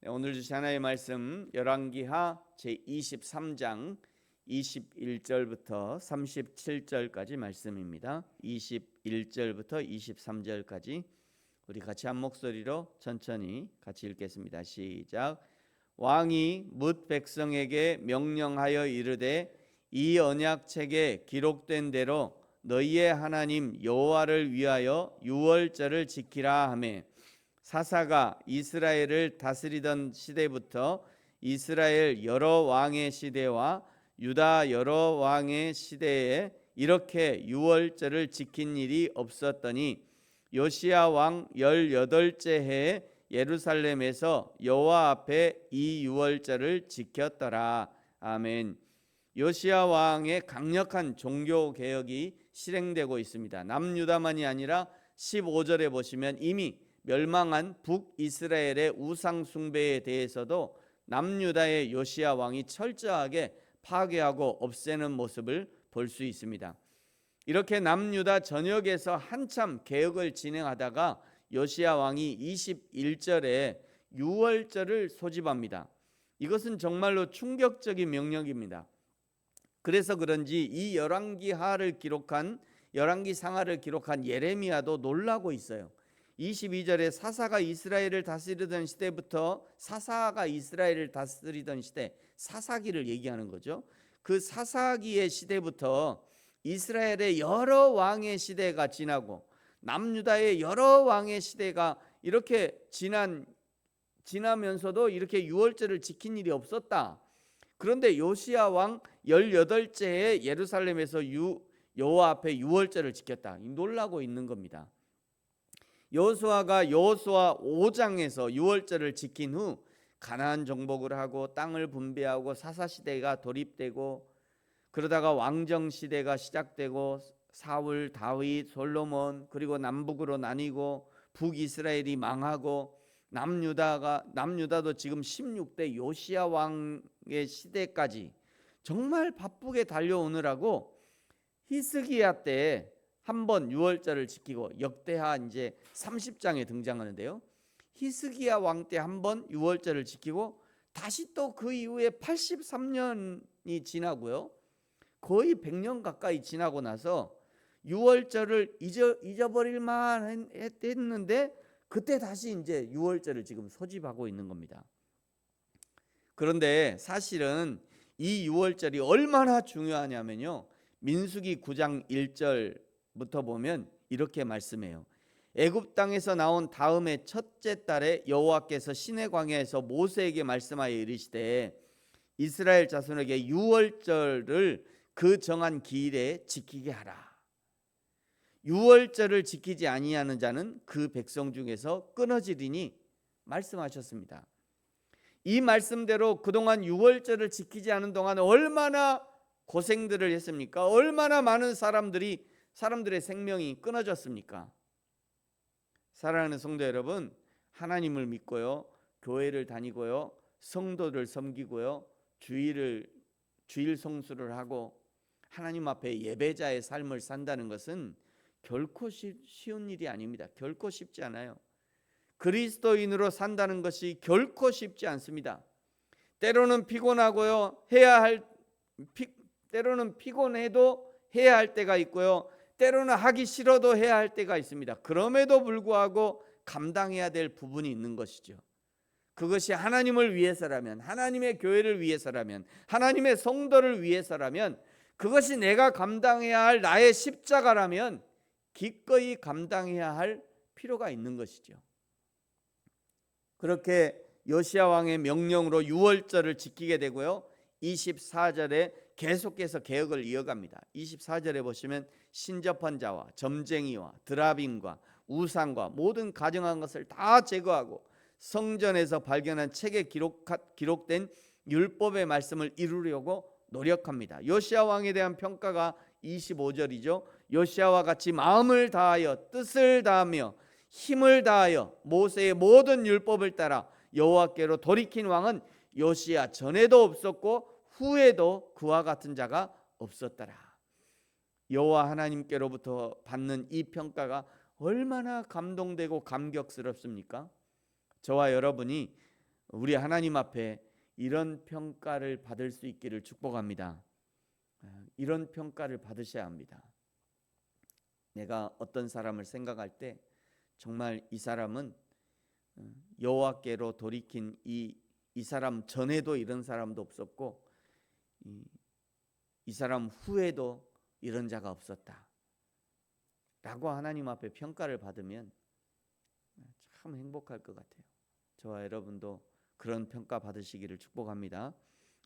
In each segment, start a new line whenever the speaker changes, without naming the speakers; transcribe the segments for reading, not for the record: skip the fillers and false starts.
오늘 주신 하나님의 말씀 열왕기하 제23장 21절부터 37절까지 말씀입니다. 21절부터 23절까지 우리 같이 한 목소리로 천천히 같이 읽겠습니다. 시작. 왕이 뭇 백성에게 명령하여 이르되 이 언약책에 기록된 대로 너희의 하나님 여호와를 위하여 유월절을 지키라 하매 사사가 이스라엘을 다스리던 시대부터 이스라엘 여러 왕의 시대와 유다 여러 왕의 시대에 이렇게 유월절을 지킨 일이 없었더니 요시야 왕 18째 해에 예루살렘에서 여호와 앞에 이 유월절을 지켰더라. 아멘. 요시야 왕의 강력한 종교 개혁이 실행되고 있습니다. 남유다만이 아니라 15절에 보시면 이미 멸망한 북이스라엘의 우상 숭배에 대해서도 남유다의 요시야 왕이 철저하게 파괴하고 없애는 모습을 볼 수 있습니다. 이렇게 남유다 전역에서 한참 개혁을 진행하다가 요시야 왕이 21절에 유월절을 소집합니다. 이것은 정말로 충격적인 명령입니다. 그래서 그런지 이 열왕기상하를 기록한 예레미야도 놀라고 있어요. 22절에 사사가 이스라엘을 다스리던 시대부터 사사기를 얘기하는 거죠. 그 사사기의 시대부터 이스라엘의 여러 왕의 시대가 지나고 남유다의 여러 왕의 시대가 이렇게 지나면서도 이렇게 유월절을 지킨 일이 없었다. 그런데 요시야 왕 18째 해에 예루살렘에서 여호와 앞에 유월절을 지켰다. 놀라고 있는 겁니다. 여호수아가 여호수아 5장에서 유월절을 지킨 후 가나안 정복을 하고 땅을 분배하고 사사시대가 도입되고 그러다가 왕정시대가 시작되고 사울, 다윗, 솔로몬 그리고 남북으로 나뉘고 북이스라엘이 망하고 남유다도 지금 16대 요시야 왕의 시대까지 정말 바쁘게 달려오느라고 히스기야 때 한번 유월절을 지키고 역대하 이제 30장에 등장하는데요. 히스기야 왕 때 한번 유월절을 지키고 다시 또 그 이후에 83년이 지나고요. 거의 100년 가까이 지나고 나서 유월절을 잊어버릴만 했는데 그때 다시 이제 유월절을 지금 소집하고 있는 겁니다. 그런데 사실은 이 유월절이 얼마나 중요하냐면요. 민수기 9장 1절부터 보면 이렇게 말씀해요. 애굽 땅에서 나온 다음의 첫째 달에 여호와께서 시내 광야에서 모세에게 말씀하여 이르시되 이스라엘 자손에게 유월절을 그 정한 기일에 지키게 하라. 유월절을 지키지 아니하는 자는 그 백성 중에서 끊어지리니 말씀하셨습니다. 이 말씀대로 그동안 유월절을 지키지 않은 동안 얼마나 고생들을 했습니까? 얼마나 많은 사람들의 생명이 끊어졌습니까? 사랑하는 성도 여러분, 하나님을 믿고요, 교회를 다니고요, 성도를 섬기고요, 주일 성수를 하고 하나님 앞에 예배자의 삶을 산다는 것은 결코 쉬운 일이 아닙니다. 결코 쉽지 않아요. 그리스도인으로 산다는 것이 결코 쉽지 않습니다. 때로는 피곤하고요, 때로는 피곤해도 해야 할 때가 있고요, 때로는 하기 싫어도 해야 할 때가 있습니다. 그럼에도 불구하고 감당해야 될 부분이 있는 것이죠. 그것이 하나님을 위해서라면, 하나님의 교회를 위해서라면, 하나님의 성도를 위해서라면, 그것이 내가 감당해야 할 나의 십자가라면 기꺼이 감당해야 할 필요가 있는 것이죠. 그렇게 요시야 왕의 명령으로 유월절을 지키게 되고요, 24절에 계속해서 개혁을 이어갑니다. 24절에 보시면 신접한 자와 점쟁이와 드라빔과 우상과 모든 가증한 것을 다 제거하고 성전에서 발견한 책에 기록된 율법의 말씀을 이루려고 노력합니다. 요시야 왕에 대한 평가가 25절이죠. 요시야와 같이 마음을 다하여 뜻을 다하며 힘을 다하여 모세의 모든 율법을 따라 여호와께로 돌이킨 왕은 요시야 전에도 없었고 후에도 그와 같은 자가 없었더라. 여호와 하나님께로부터 받는 이 평가가 얼마나 감동되고 감격스럽습니까? 저와 여러분이 우리 하나님 앞에 이런 평가를 받을 수 있기를 축복합니다. 이런 평가를 받으셔야 합니다. 내가 어떤 사람을 생각할 때 정말 이 사람은 여호와께로 돌이킨 이 사람 전에도 이런 사람도 없었고 이 사람 후에도 이런 자가 없었다 라고 하나님 앞에 평가를 받으면 참 행복할 것 같아요. 저와 여러분도 그런 평가 받으시기를 축복합니다.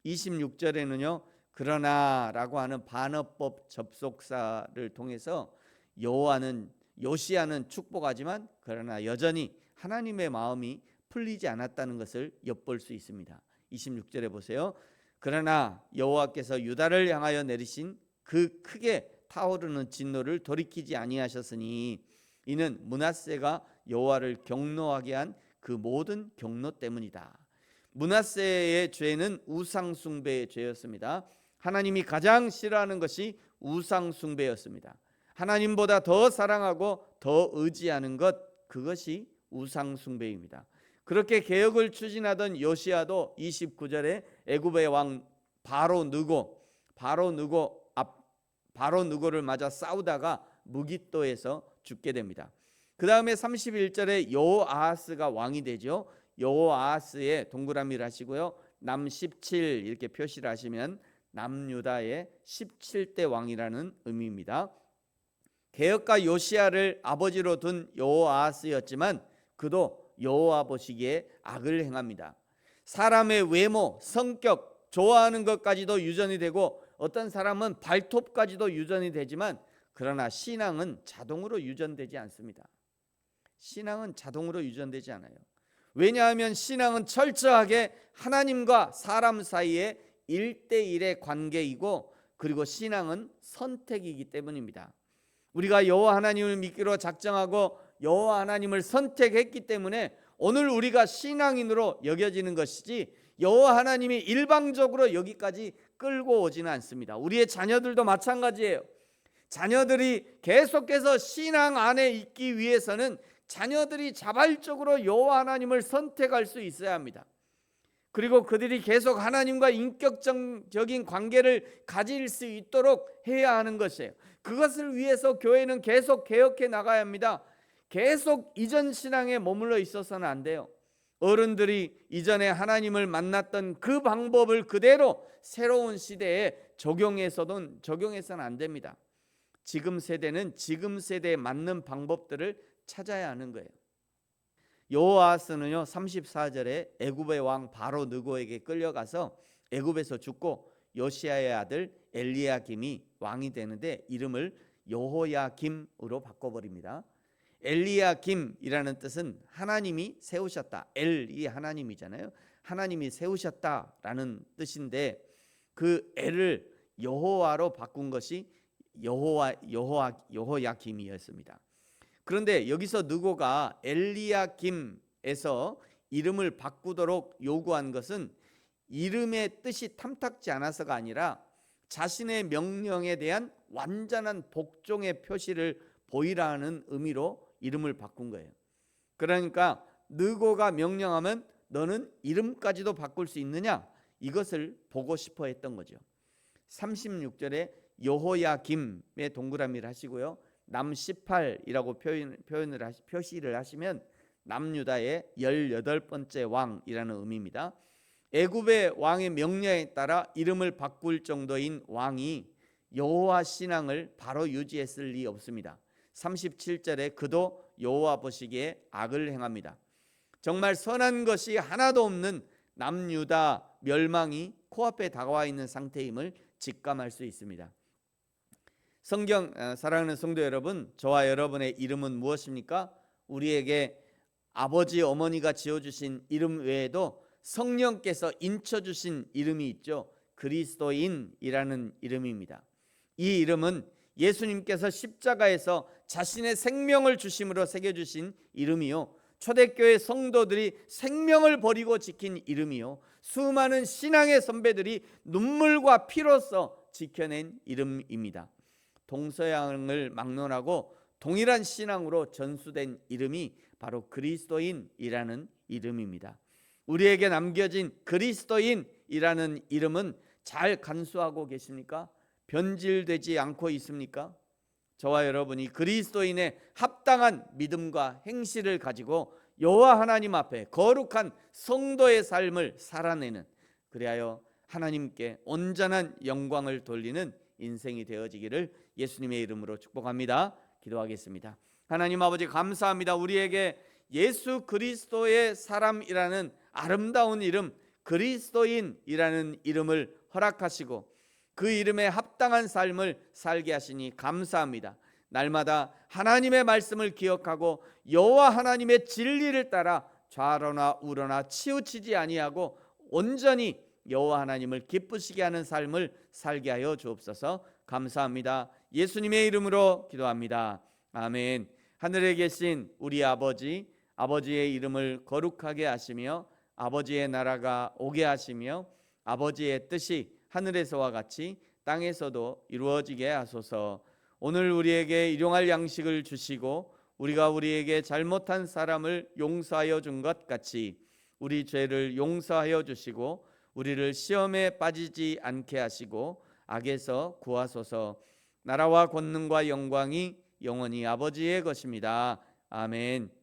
26절에는요 그러나 라고 하는 반어법 접속사를 통해서 요시야는 축복하지만 그러나 여전히 하나님의 마음이 풀리지 않았다는 것을 엿볼 수 있습니다. 26절에 보세요. 그러나 여호와께서 유다를 향하여 내리신 그 크게 타오르는 진노를 돌이키지 아니하셨으니 이는 므낫세가 여호와를 경노하게 한 그 모든 경노 때문이다. 므낫세의 죄는 우상 숭배의 죄였습니다. 하나님이 가장 싫어하는 것이 우상 숭배였습니다. 하나님보다 더 사랑하고 더 의지하는 것, 그것이 우상 숭배입니다. 그렇게 개혁을 추진하던 요시야도 29절에 애굽의 왕 바로 느고를 맞아 싸우다가 무깃도에서 죽게 됩니다. 그 다음에 31절에 여호아하스가 왕이 되죠. 여호아하스의 동그라미를 하시고요. 남 17 이렇게 표시를 하시면 남유다의 17대 왕이라는 의미입니다. 개혁가 요시야를 아버지로 둔 여호아하스였지만 그도 여호와 보시기에 악을 행합니다. 사람의 외모, 성격, 좋아하는 것까지도 유전이 되고 어떤 사람은 발톱까지도 유전이 되지만 그러나 신앙은 자동으로 유전되지 않습니다. 신앙은 자동으로 유전되지 않아요. 왜냐하면 신앙은 철저하게 하나님과 사람 사이의 1대1의 관계이고 그리고 신앙은 선택이기 때문입니다. 우리가 여호와 하나님을 믿기로 작정하고 여호와 하나님을 선택했기 때문에 오늘 우리가 신앙인으로 여겨지는 것이지 여호와 하나님이 일방적으로 여기까지 끌고 오지는 않습니다. 우리의 자녀들도 마찬가지예요. 자녀들이 계속해서 신앙 안에 있기 위해서는 자녀들이 자발적으로 여호와 하나님을 선택할 수 있어야 합니다. 그리고 그들이 계속 하나님과 인격적인 관계를 가질 수 있도록 해야 하는 것이에요. 그것을 위해서 교회는 계속 개혁해 나가야 합니다. 계속 이전 신앙에 머물러 있어서는 안 돼요. 어른들이 이전에 하나님을 만났던 그 방법을 그대로 새로운 시대에 적용해서는 안 됩니다. 지금 세대는 지금 세대에 맞는 방법들을 찾아야 하는 거예요. 여호아하스는요 34절에 애굽의 왕 바로 느고에게 끌려가서 애굽에서 죽고 요시야의 아들 엘리야김이 왕이 되는데 이름을 여호야김으로 바꿔버립니다. 엘리야김이라는 뜻은 하나님이 세우셨다. 엘이 하나님이잖아요. 하나님이 세우셨다라는 뜻인데 그 엘을 여호와로 바꾼 것이 여호야김이었습니다. 그런데 여기서 느고가 엘리야김에서 이름을 바꾸도록 요구한 것은 이름의 뜻이 탐탁지 않아서가 아니라 자신의 명령에 대한 완전한 복종의 표시를 보이라는 의미로 이름을 바꾼 거예요. 그러니까 느고가 명령하면 너는 이름까지도 바꿀 수 있느냐, 이것을 보고 싶어 했던 거죠. 36절에 여호야김의 동그라미를 하시고요. 남 18이라고 표시를 하시면 남유다의 18번째 왕이라는 의미입니다. 애굽의 왕의 명령에 따라 이름을 바꿀 정도인 왕이 여호와 신앙을 바로 유지했을 리 없습니다. 37절에 그도 여호와 보시기에 악을 행합니다. 정말 선한 것이 하나도 없는 남유다 멸망이 코앞에 다가와 있는 상태임을 직감할 수 있습니다. 성경 사랑하는 성도 여러분, 저와 여러분의 이름은 무엇입니까? 우리에게 아버지 어머니가 지어주신 이름 외에도 성령께서 인쳐주신 이름이 있죠. 그리스도인이라는 이름입니다. 이 이름은 예수님께서 십자가에서 자신의 생명을 주심으로 새겨주신 이름이요, 초대교회 성도들이 생명을 버리고 지킨 이름이요, 수많은 신앙의 선배들이 눈물과 피로써 지켜낸 이름입니다. 동서양을 막론하고 동일한 신앙으로 전수된 이름이 바로 그리스도인이라는 이름입니다. 우리에게 남겨진 그리스도인이라는 이름은 잘 간수하고 계십니까? 변질되지 않고 있습니까? 저와 여러분이 그리스도인의 합당한 믿음과 행실을 가지고 여호와 하나님 앞에 거룩한 성도의 삶을 살아내는, 그리하여 하나님께 온전한 영광을 돌리는 인생이 되어지기를 예수님의 이름으로 축복합니다. 기도하겠습니다. 하나님 아버지, 감사합니다. 우리에게 예수 그리스도의 사람이라는 아름다운 이름, 그리스도인이라는 이름을 허락하시고 그 이름에 합당한 삶을 살게 하시니 감사합니다. 날마다 하나님의 말씀을 기억하고 여호와 하나님의 진리를 따라 좌로나 우로나 치우치지 아니하고 온전히 여호와 하나님을 기쁘시게 하는 삶을 살게 하여 주옵소서. 감사합니다. 예수님의 이름으로 기도합니다. 아멘. 하늘에 계신 우리 아버지, 아버지의 이름을 거룩하게 하시며 아버지의 나라가 오게 하시며 아버지의 뜻이 하늘에서와 같이 땅에서도 이루어지게 하소서. 오늘 우리에게 일용할 양식을 주시고 우리가 우리에게 잘못한 사람을 용서하여 준 것 같이 우리 죄를 용서하여 주시고 우리를 시험에 빠지지 않게 하시고 악에서 구하소서. 나라와 권능과 영광이 영원히 아버지의 것입니다. 아멘.